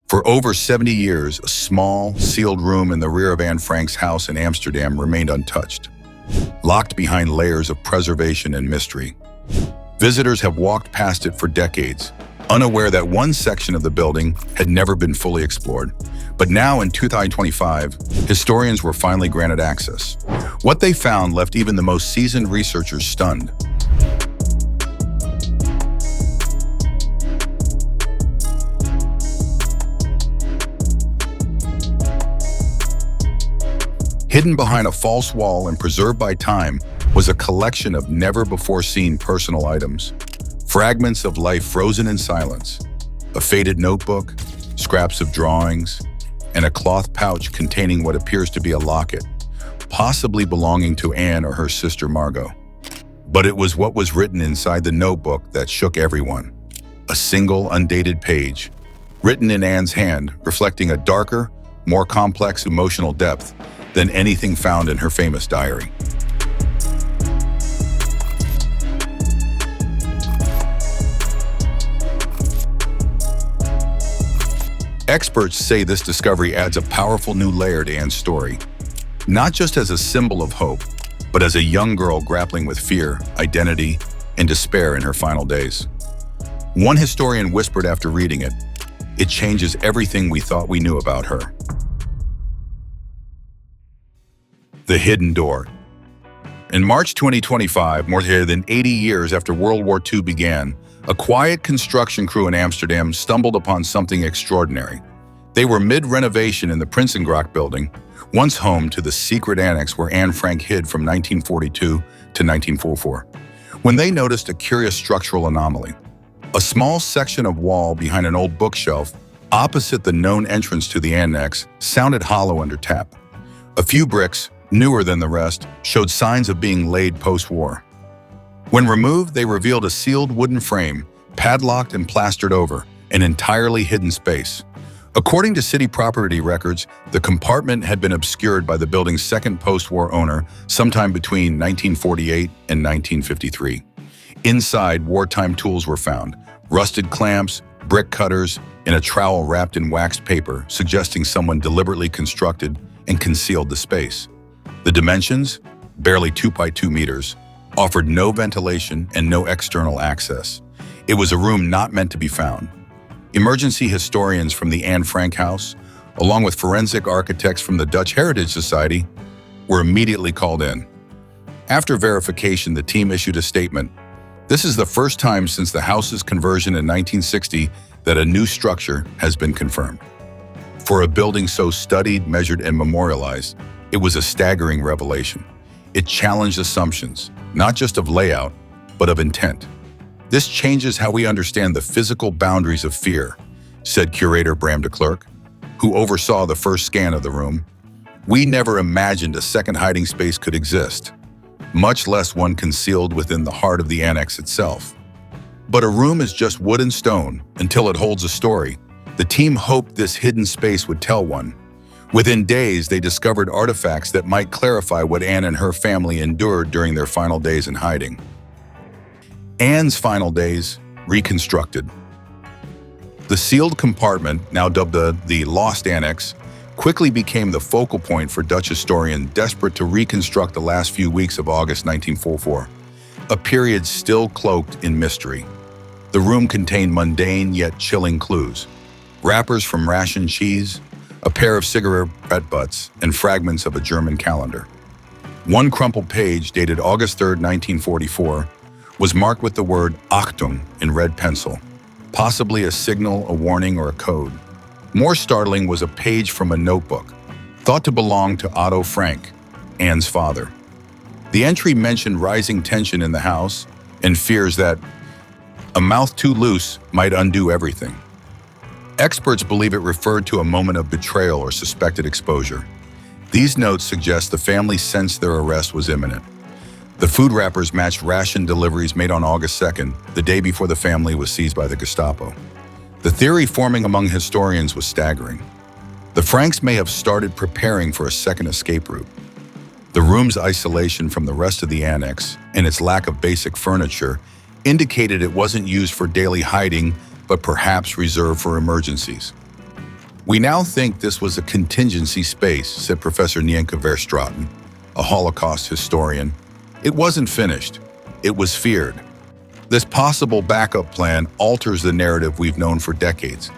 For over 70 years, a small, sealed room in the rear of Anne Frank's house in Amsterdam remained untouched, locked behind layers of preservation and mystery. Visitors have walked past it for decades, unaware that one section of the building had never been fully explored. But now in 2025, historians were finally granted access. What they found left even the most seasoned researchers stunned. Hidden behind a false wall and preserved by time was a collection of never-before-seen personal items. Fragments of life frozen in silence, a faded notebook, scraps of drawings, and a cloth pouch containing what appears to be a locket, possibly belonging to Anne or her sister Margot. But it was what was written inside the notebook that shook everyone. A single, undated page, written in Anne's hand, reflecting a darker, more complex emotional depth than anything found in her famous diary. Experts say this discovery adds a powerful new layer to Anne's story, not just as a symbol of hope, but as a young girl grappling with fear, identity, and despair in her final days. One historian whispered after reading it, "It changes everything we thought we knew about her." The hidden door. In March 2025, more than 80 years after World War II began, a quiet construction crew in Amsterdam stumbled upon something extraordinary. They were mid-renovation in the Prinsengracht building, once home to the secret annex where Anne Frank hid from 1942 to 1944, when they noticed a curious structural anomaly. A small section of wall behind an old bookshelf, opposite the known entrance to the annex, sounded hollow under tap. A few bricks, newer than the rest, showed signs of being laid post-war. When removed, they revealed a sealed wooden frame, padlocked and plastered over, an entirely hidden space. According to city property records, the compartment had been obscured by the building's second post-war owner sometime between 1948 and 1953. Inside, wartime tools were found, rusted clamps, brick cutters, and a trowel wrapped in waxed paper, suggesting someone deliberately constructed and concealed the space. The dimensions, barely 2 by 2 meters, offered no ventilation and no external access. It was a room not meant to be found. Emergency historians from the Anne Frank house, along with forensic architects from the Dutch Heritage Society, were immediately called in. After verification, the team issued a statement. "This is the first time since the house's conversion in 1960 that a new structure has been confirmed." For a building so studied, measured, and memorialized, it was a staggering revelation. It challenged assumptions, not just of layout, but of intent. "This changes how we understand the physical boundaries of fear," said curator Bram de Klerk, who oversaw the first scan of the room. "We never imagined a second hiding space could exist, much less one concealed within the heart of the annex itself. But a room is just wood and stone until it holds a story. The team hoped this hidden space would tell one. Within days, they discovered artifacts that might clarify what Anne and her family endured during their final days in hiding. Anne's final days, reconstructed. The sealed compartment, now dubbed the Lost Annex, quickly became the focal point for Dutch historians desperate to reconstruct the last few weeks of August 1944, a period still cloaked in mystery. The room contained mundane yet chilling clues: wrappers from rationed cheese, a pair of cigarette butts, and fragments of a German calendar. One crumpled page, dated August 3, 1944, was marked with the word Achtung in red pencil, possibly a signal, a warning, or a code. More startling was a page from a notebook, thought to belong to Otto Frank, Anne's father. The entry mentioned rising tension in the house and fears that a mouth too loose might undo everything. Experts believe it referred to a moment of betrayal or suspected exposure. These notes suggest the family sensed their arrest was imminent. The food wrappers matched ration deliveries made on August 2nd, the day before the family was seized by the Gestapo. The theory forming among historians was staggering. The Franks may have started preparing for a second escape route. The room's isolation from the rest of the annex and its lack of basic furniture indicated it wasn't used for daily hiding, but perhaps reserved for emergencies. We now think this was a contingency space, said Professor Nienke Verstraeten, a Holocaust historian. It wasn't finished. It was feared. This possible backup plan alters the narrative we've known for decades.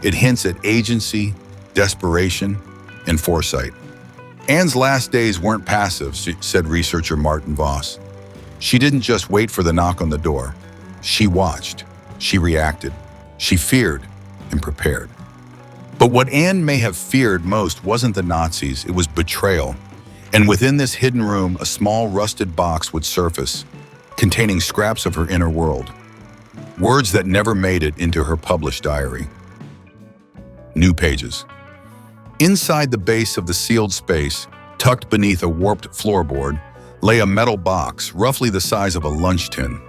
It hints at agency, desperation, and foresight. Anne's last days weren't passive, said researcher Martin Voss. She didn't just wait for the knock on the door. She watched, she reacted, she feared and prepared. But what Anne may have feared most wasn't the Nazis, it was betrayal. And within this hidden room, a small rusted box would surface, containing scraps of her inner world. Words that never made it into her published diary. New pages. Inside the base of the sealed space, tucked beneath a warped floorboard, lay a metal box roughly the size of a lunch tin.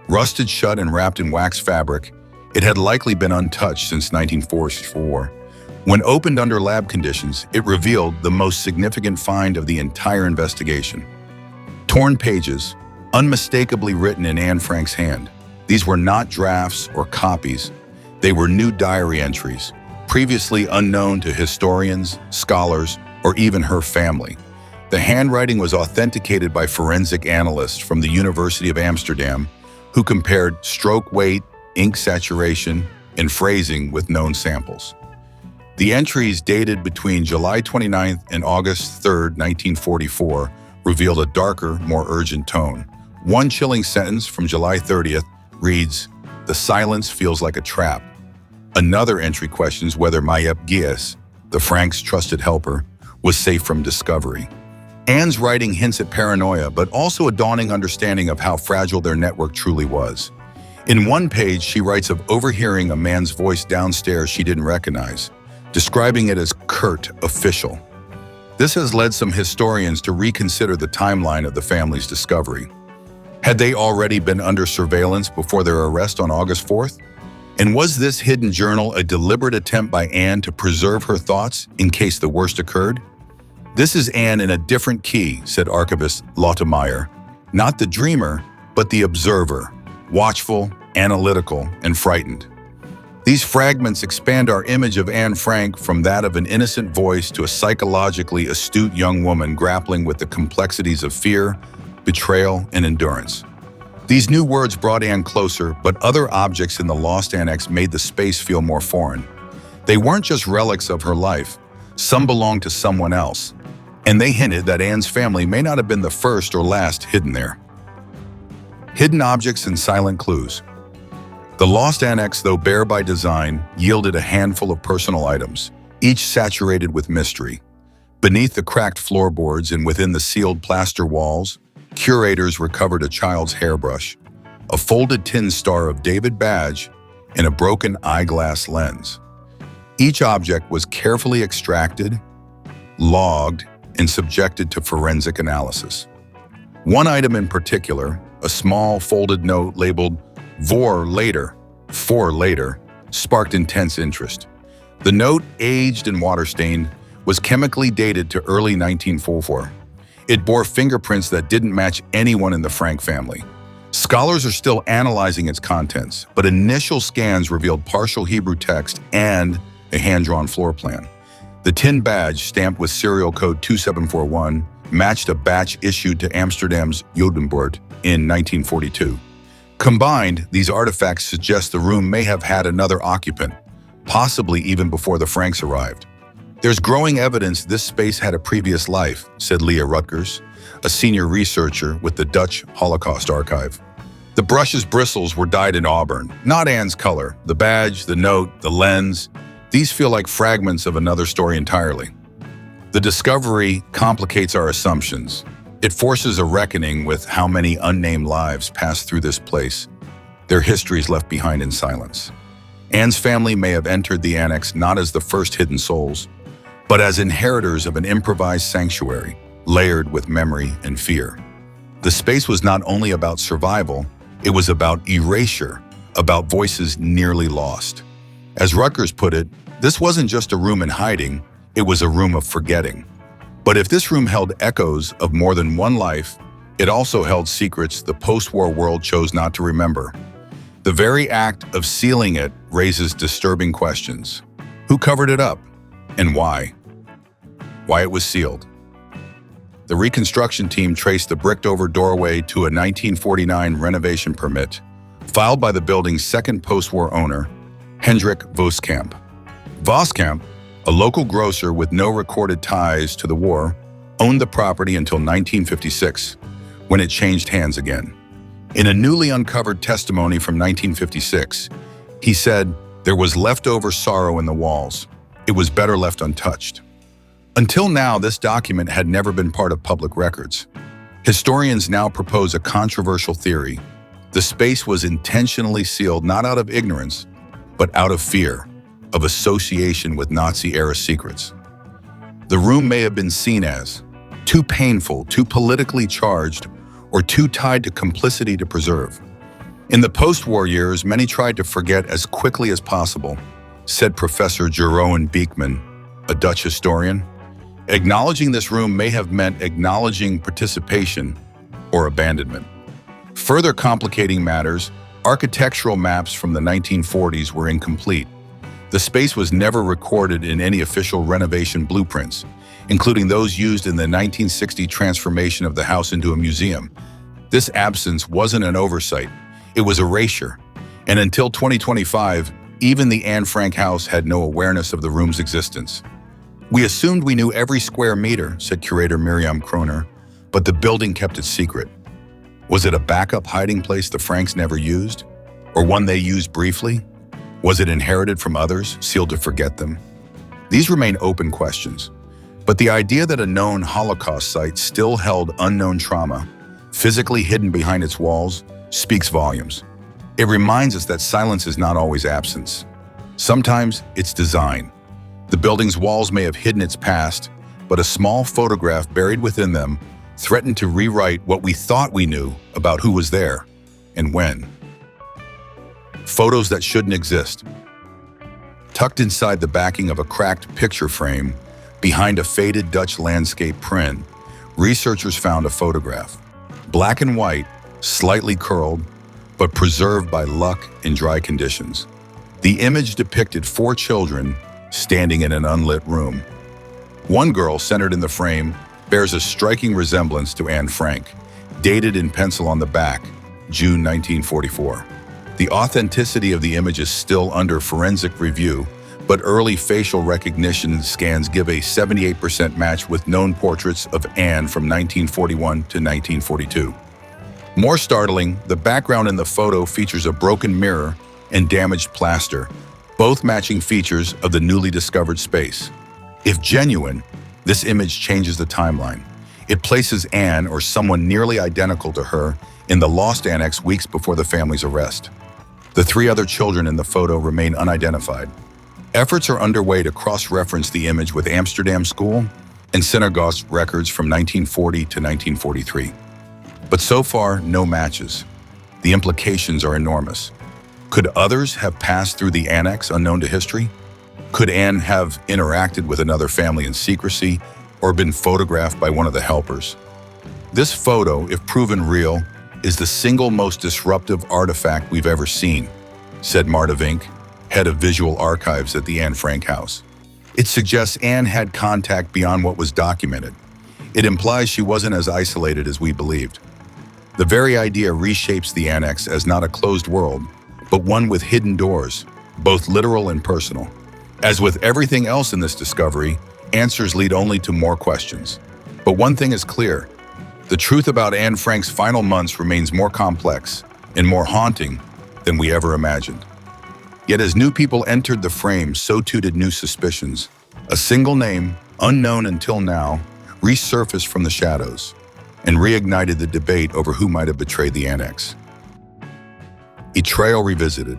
Rusted shut and wrapped in wax fabric, it had likely been untouched since 1944. When opened under lab conditions, it revealed the most significant find of the entire investigation. Torn pages, unmistakably written in Anne Frank's hand. These were not drafts or copies. They were new diary entries, previously unknown to historians, scholars, or even her family. The handwriting was authenticated by forensic analysts from the University of Amsterdam, who compared stroke weight, ink saturation, and phrasing with known samples. The entries dated between July 29th and August 3rd, 1944, revealed a darker, more urgent tone. One chilling sentence from July 30th reads, "The silence feels like a trap." Another entry questions whether Mayep Gies, the Franks' trusted helper, was safe from discovery. Anne's writing hints at paranoia, but also a dawning understanding of how fragile their network truly was. In one page, she writes of overhearing a man's voice downstairs she didn't recognize, describing it as curt, official. This has led some historians to reconsider the timeline of the family's discovery. Had they already been under surveillance before their arrest on August 4th? And was this hidden journal a deliberate attempt by Anne to preserve her thoughts in case the worst occurred? "This is Anne in a different key," said archivist Lotte Meyer. "Not the dreamer, but the observer, watchful, analytical, and frightened." These fragments expand our image of Anne Frank from that of an innocent voice to a psychologically astute young woman grappling with the complexities of fear, betrayal, and endurance. These new words brought Anne closer, but other objects in the Lost Annex made the space feel more foreign. They weren't just relics of her life. Some belonged to someone else, and they hinted that Anne's family may not have been the first or last hidden there. Hidden objects and silent clues. The Lost Annex, though bare by design, yielded a handful of personal items, each saturated with mystery. Beneath the cracked floorboards and within the sealed plaster walls, curators recovered a child's hairbrush, a folded tin Star of David badge, and a broken eyeglass lens. Each object was carefully extracted, logged, and subjected to forensic analysis. One item in particular, a small folded note labeled "For later," sparked intense interest. The note, aged and water-stained, was chemically dated to early 1944. It bore fingerprints that didn't match anyone in the Frank family. Scholars are still analyzing its contents, but initial scans revealed partial Hebrew text and a hand-drawn floor plan. The tin badge, stamped with serial code 2741, matched a batch issued to Amsterdam's Jodenbord in 1942. Combined, these artifacts suggest the room may have had another occupant, possibly even before the Franks arrived. "There's growing evidence this space had a previous life," said Leah Rutgers, a senior researcher with the Dutch Holocaust Archive. "The brush's bristles were dyed in auburn, not Anne's color. The badge, the note, the lens, these feel like fragments of another story entirely." The discovery complicates our assumptions. It forces a reckoning with how many unnamed lives passed through this place, their histories left behind in silence. Anne's family may have entered the annex not as the first hidden souls, but as inheritors of an improvised sanctuary, layered with memory and fear. The space was not only about survival, it was about erasure, about voices nearly lost. As Rutgers put it, this wasn't just a room in hiding, it was a room of forgetting. But if this room held echoes of more than one life, it also held secrets the post-war world chose not to remember. The very act of sealing it raises disturbing questions. Who covered it up? And why? Why it was sealed. The reconstruction team traced the bricked-over doorway to a 1949 renovation permit filed by the building's second post-war owner, Hendrik Voskamp. Voskamp, a local grocer with no recorded ties to the war, owned the property until 1956, when it changed hands again. In a newly uncovered testimony from 1956, he said, "There was leftover sorrow in the walls. It was better left untouched." Until now, this document had never been part of public records. Historians now propose a controversial theory. The space was intentionally sealed not out of ignorance, but out of fear of association with Nazi-era secrets. The room may have been seen as too painful, too politically charged, or too tied to complicity to preserve. In the post-war years, many tried to forget as quickly as possible, said Professor Jeroen Beekman, a Dutch historian. Acknowledging this room may have meant acknowledging participation or abandonment. Further complicating matters, architectural maps from the 1940s were incomplete. The space was never recorded in any official renovation blueprints, including those used in the 1960 transformation of the house into a museum. This absence wasn't an oversight, it was erasure. And until 2025, even the Anne Frank house had no awareness of the room's existence. "We assumed we knew every square meter," said curator Miriam Kroner, "but the building kept it secret." Was it a backup hiding place the Franks never used? Or one they used briefly? Was it inherited from others, sealed to forget them? These remain open questions. But the idea that a known Holocaust site still held unknown trauma, physically hidden behind its walls, speaks volumes. It reminds us that silence is not always absence. Sometimes it's design. The building's walls may have hidden its past, but a small photograph buried within them threatened to rewrite what we thought we knew about who was there and when. Photos that shouldn't exist. Tucked inside the backing of a cracked picture frame, behind a faded Dutch landscape print, researchers found a photograph. Black and white, slightly curled, but preserved by luck in dry conditions. The image depicted 4 children standing in an unlit room. One girl, centered in the frame, bears a striking resemblance to Anne Frank, dated in pencil on the back, June 1944. The authenticity of the image is still under forensic review, but early facial recognition scans give a 78% match with known portraits of Anne from 1941 to 1942. More startling, the background in the photo features a broken mirror and damaged plaster, both matching features of the newly discovered space. If genuine, this image changes the timeline. It places Anne, or someone nearly identical to her, in the Lost Annex weeks before the family's arrest. The 3 other children in the photo remain unidentified. Efforts are underway to cross-reference the image with Amsterdam school and synagogue records from 1940 to 1943. But so far, no matches. The implications are enormous. Could others have passed through the annex unknown to history? Could Anne have interacted with another family in secrecy or been photographed by one of the helpers? This photo, if proven real, is the single most disruptive artifact we've ever seen, said Marta Vink, head of visual archives at the Anne Frank house. It suggests Anne had contact beyond what was documented. It implies she wasn't as isolated as we believed. The very idea reshapes the annex as not a closed world, but one with hidden doors, both literal and personal. As with everything else in this discovery, answers lead only to more questions. But one thing is clear: the truth about Anne Frank's final months remains more complex and more haunting than we ever imagined. Yet as new people entered the frame, so too did new suspicions. A single name, unknown until now, resurfaced from the shadows and reignited the debate over who might have betrayed the annex. Betrayal revisited.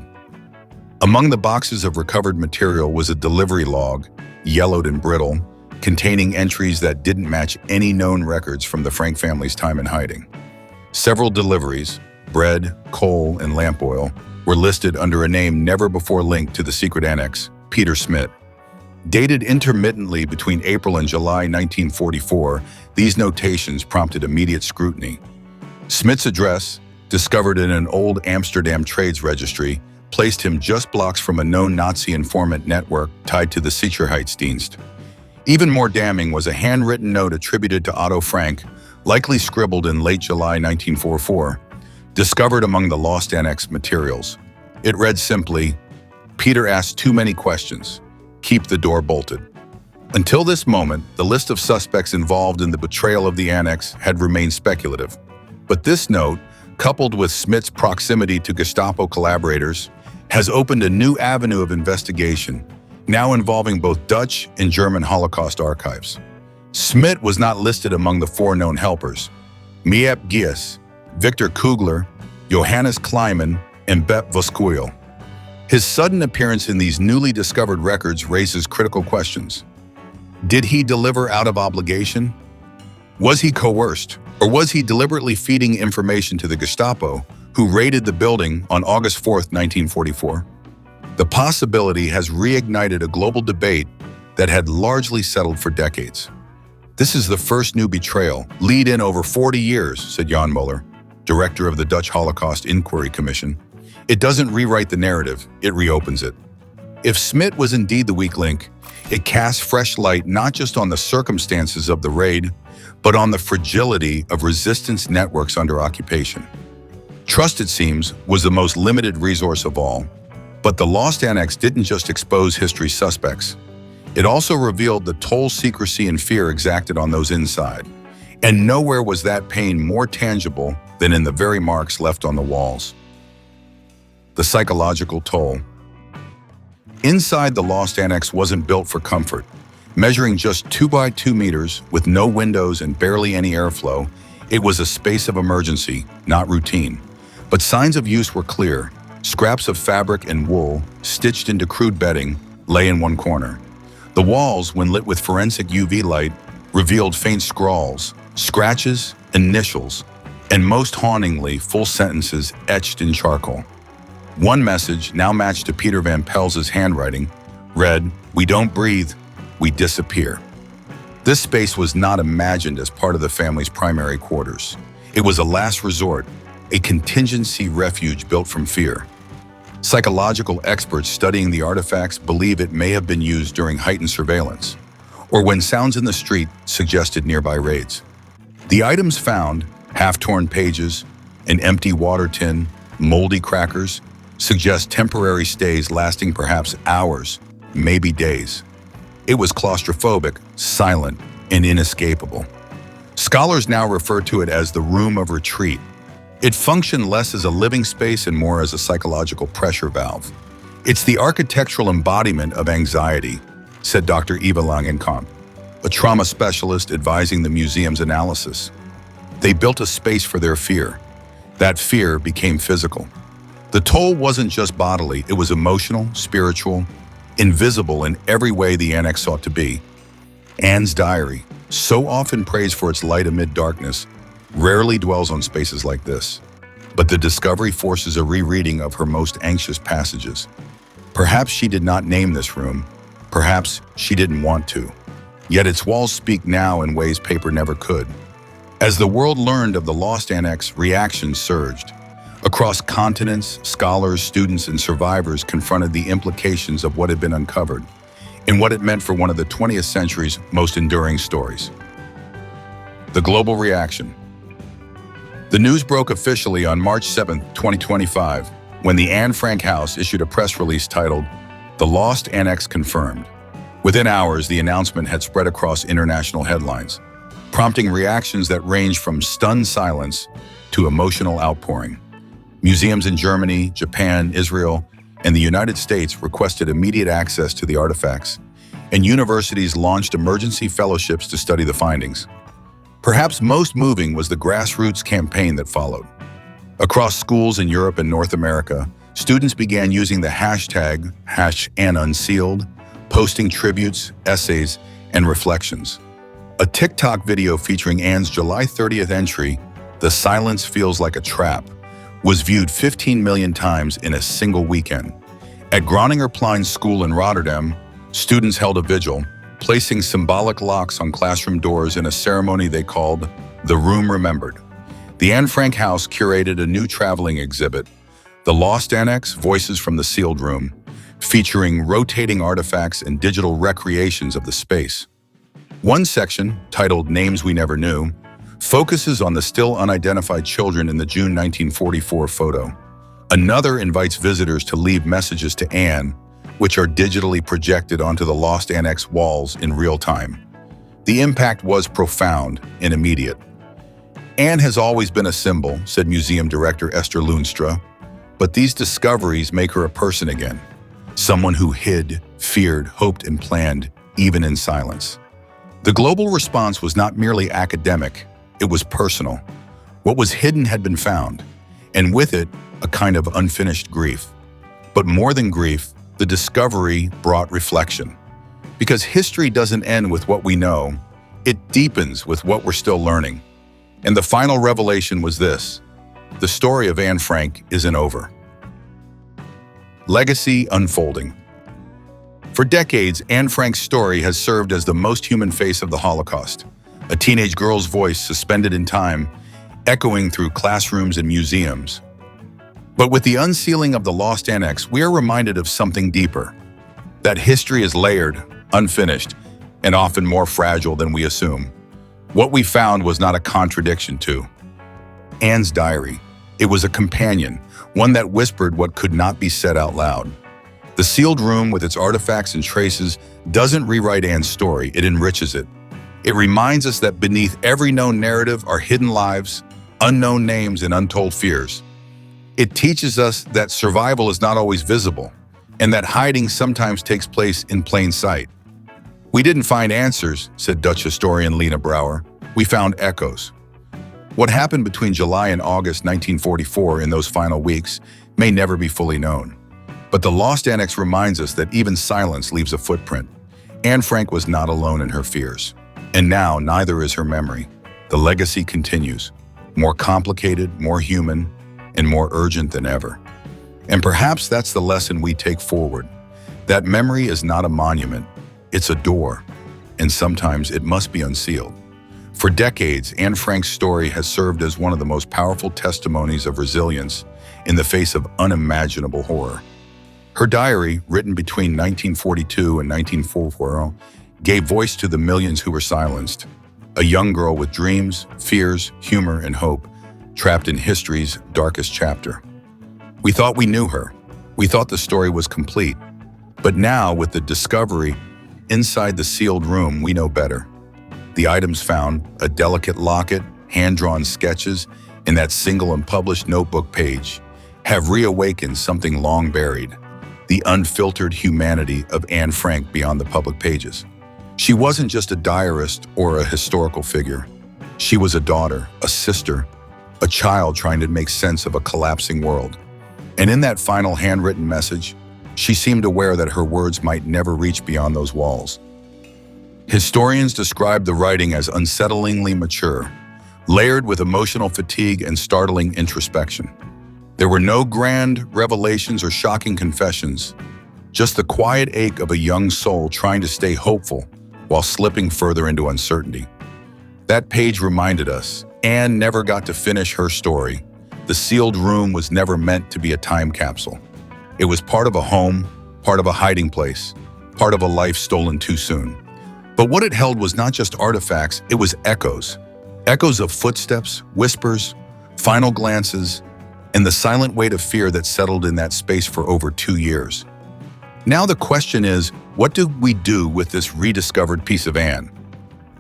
Among the boxes of recovered material was a delivery log, yellowed and brittle, containing entries that didn't match any known records from the Frank family's time in hiding. Several deliveries, bread, coal, and lamp oil, were listed under a name never before linked to the secret annex, Peter Smith. Dated intermittently between April and July 1944, these notations prompted immediate scrutiny. Smith's address, discovered in an old Amsterdam trades registry, placed him just blocks from a known Nazi informant network tied to the Sicherheitsdienst. Even more damning was a handwritten note attributed to Otto Frank, likely scribbled in late July 1944, discovered among the Lost Annex materials. It read simply, "Peter asked too many questions. Keep the door bolted." Until this moment, the list of suspects involved in the betrayal of the Annex had remained speculative. But this note, coupled with Smith's proximity to Gestapo collaborators, has opened a new avenue of investigation, now involving both Dutch and German Holocaust archives. Smith was not listed among the four known helpers: Miep Gies, Victor Kugler, Johannes Kleiman, and Bep Voskuil. His sudden appearance in these newly discovered records raises critical questions. Did he deliver out of obligation? Was he coerced? Or was he deliberately feeding information to the Gestapo, who raided the building on August 4, 1944? The possibility has reignited a global debate that had largely settled for decades. "This is the first new betrayal, lead in over 40 years, said Jan Muller, director of the Dutch Holocaust Inquiry Commission. "It doesn't rewrite the narrative, it reopens it." If Smith was indeed the weak link, it casts fresh light not just on the circumstances of the raid, but on the fragility of resistance networks under occupation. Trust, it seems, was the most limited resource of all. But the Lost Annex didn't just expose history's suspects. It also revealed the toll secrecy and fear exacted on those inside. And nowhere was that pain more tangible than in the very marks left on the walls. The psychological toll. Inside, the Lost Annex wasn't built for comfort. Measuring just 2 by 2 meters with no windows and barely any airflow, it was a space of emergency, not routine. But signs of use were clear. Scraps of fabric and wool, stitched into crude bedding, lay in one corner. The walls, when lit with forensic UV light, revealed faint scrawls, scratches, initials, and most hauntingly, full sentences etched in charcoal. One message, now matched to Peter Van Pels's handwriting, read, "We don't breathe, we disappear." This space was not imagined as part of the family's primary quarters. It was a last resort, a contingency refuge built from fear. Psychological experts studying the artifacts believe it may have been used during heightened surveillance, or when sounds in the street suggested nearby raids. The items found, half-torn pages, an empty water tin, moldy crackers, suggest temporary stays lasting perhaps hours, maybe days. It was claustrophobic, silent, and inescapable. Scholars now refer to it as the room of retreat. It functioned less as a living space and more as a psychological pressure valve. "It's the architectural embodiment of anxiety," said Dr. Eva Langenkamp, a trauma specialist advising the museum's analysis. They built a space for their fear. That fear became physical. The toll wasn't just bodily, it was emotional, spiritual, invisible in every way the annex sought to be. Anne's diary, so often praised for its light amid darkness, rarely dwells on spaces like this. But the discovery forces a rereading of her most anxious passages. Perhaps she did not name this room. Perhaps she didn't want to. Yet its walls speak now in ways paper never could. As the world learned of the Lost Annex, reactions surged. Across continents, scholars, students, and survivors confronted the implications of what had been uncovered and what it meant for one of the 20th century's most enduring stories. The global reaction. The news broke officially on March 7, 2025, when the Anne Frank House issued a press release titled, "The Lost Annex Confirmed." Within hours, the announcement had spread across international headlines, prompting reactions that ranged from stunned silence to emotional outpouring. Museums in Germany, Japan, Israel, and the United States requested immediate access to the artifacts, and universities launched emergency fellowships to study the findings. Perhaps most moving was the grassroots campaign that followed. Across schools in Europe and North America, students began using the hashtag #AnneUnsealed, posting tributes, essays, and reflections. A TikTok video featuring Anne's July 30th entry, "The Silence Feels Like a Trap," was viewed 15 million times in a single weekend. At Groningerplein School in Rotterdam, students held a vigil, placing symbolic locks on classroom doors in a ceremony they called The Room Remembered. The Anne Frank House curated a new traveling exhibit, The Lost Annex, Voices from the Sealed Room, featuring rotating artifacts and digital recreations of the space. One section, titled Names We Never Knew, focuses on the still unidentified children in the June 1944 photo. Another invites visitors to leave messages to Anne, which are digitally projected onto the Lost Annex walls in real time. The impact was profound and immediate. Anne has always been a symbol, said museum director Esther Loonstra, but these discoveries make her a person again, someone who hid, feared, hoped, and planned, even in silence. The global response was not merely academic, it was personal. What was hidden had been found, and with it, a kind of unfinished grief. But more than grief, the discovery brought reflection. Because history doesn't end with what we know, it deepens with what we're still learning. And the final revelation was this: the story of Anne Frank isn't over. Legacy unfolding. For decades, Anne Frank's story has served as the most human face of the Holocaust, a teenage girl's voice suspended in time, echoing through classrooms and museums. But with the unsealing of the Lost Annex, we are reminded of something deeper: that history is layered, unfinished, and often more fragile than we assume. What we found was not a contradiction to Anne's diary. It was a companion, one that whispered what could not be said out loud. The sealed room, with its artifacts and traces, doesn't rewrite Anne's story, it enriches it. It reminds us that beneath every known narrative are hidden lives, unknown names, and untold fears. It teaches us that survival is not always visible, and that hiding sometimes takes place in plain sight. We didn't find answers, said Dutch historian Lena Brouwer. We found echoes. What happened between July and August 1944 in those final weeks may never be fully known. But the Lost Annex reminds us that even silence leaves a footprint. Anne Frank was not alone in her fears. And now, neither is her memory. The legacy continues, more complicated, more human, and more urgent than ever. And perhaps that's the lesson we take forward. That memory is not a monument, it's a door, and sometimes it must be unsealed. For decades, Anne Frank's story has served as one of the most powerful testimonies of resilience in the face of unimaginable horror. Her diary, written between 1942 and 1944, gave voice to the millions who were silenced. A young girl with dreams, fears, humor, and hope, trapped in history's darkest chapter. We thought we knew her. We thought the story was complete. But now, with the discovery inside the sealed room, we know better. The items found, a delicate locket, hand-drawn sketches, and that single unpublished notebook page, have reawakened something long buried: the unfiltered humanity of Anne Frank beyond the public pages. She wasn't just a diarist or a historical figure. She was a daughter, a sister, a child trying to make sense of a collapsing world. And in that final handwritten message, she seemed aware that her words might never reach beyond those walls. Historians describe the writing as unsettlingly mature, layered with emotional fatigue and startling introspection. There were no grand revelations or shocking confessions, just the quiet ache of a young soul trying to stay hopeful while slipping further into uncertainty. That page reminded us, Anne never got to finish her story. The sealed room was never meant to be a time capsule. It was part of a home, part of a hiding place, part of a life stolen too soon. But what it held was not just artifacts, it was echoes. Echoes of footsteps, whispers, final glances, and the silent weight of fear that settled in that space for over 2 years. Now the question is, what do we do with this rediscovered piece of Anne?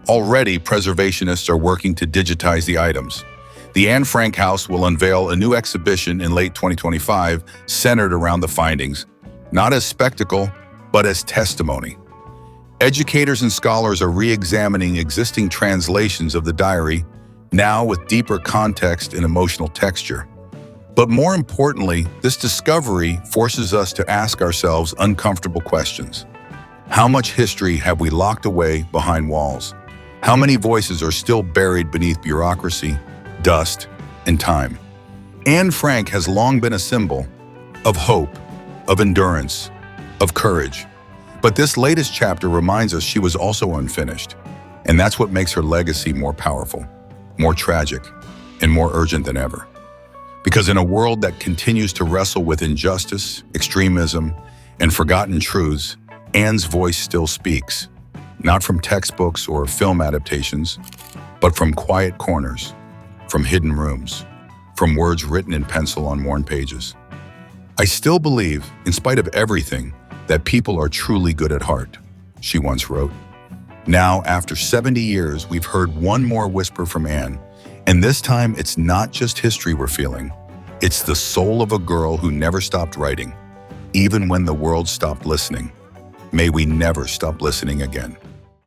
Already, preservationists are working to digitize the items. The Anne Frank House will unveil a new exhibition in late 2025 centered around the findings, not as spectacle, but as testimony. Educators and scholars are re-examining existing translations of the diary, now with deeper context and emotional texture. But more importantly, this discovery forces us to ask ourselves uncomfortable questions. How much history have we locked away behind walls? How many voices are still buried beneath bureaucracy, dust, and time? Anne Frank has long been a symbol of hope, of endurance, of courage. But this latest chapter reminds us she was also unfinished, and that's what makes her legacy more powerful, more tragic, and more urgent than ever. Because in a world that continues to wrestle with injustice, extremism, and forgotten truths, Anne's voice still speaks, not from textbooks or film adaptations, but from quiet corners, from hidden rooms, from words written in pencil on worn pages. "I still believe, in spite of everything, that people are truly good at heart," she once wrote. Now, after 70 years, we've heard one more whisper from Anne, and this time it's not just history we're feeling. It's the soul of a girl who never stopped writing, even when the world stopped listening. May we never stop listening again.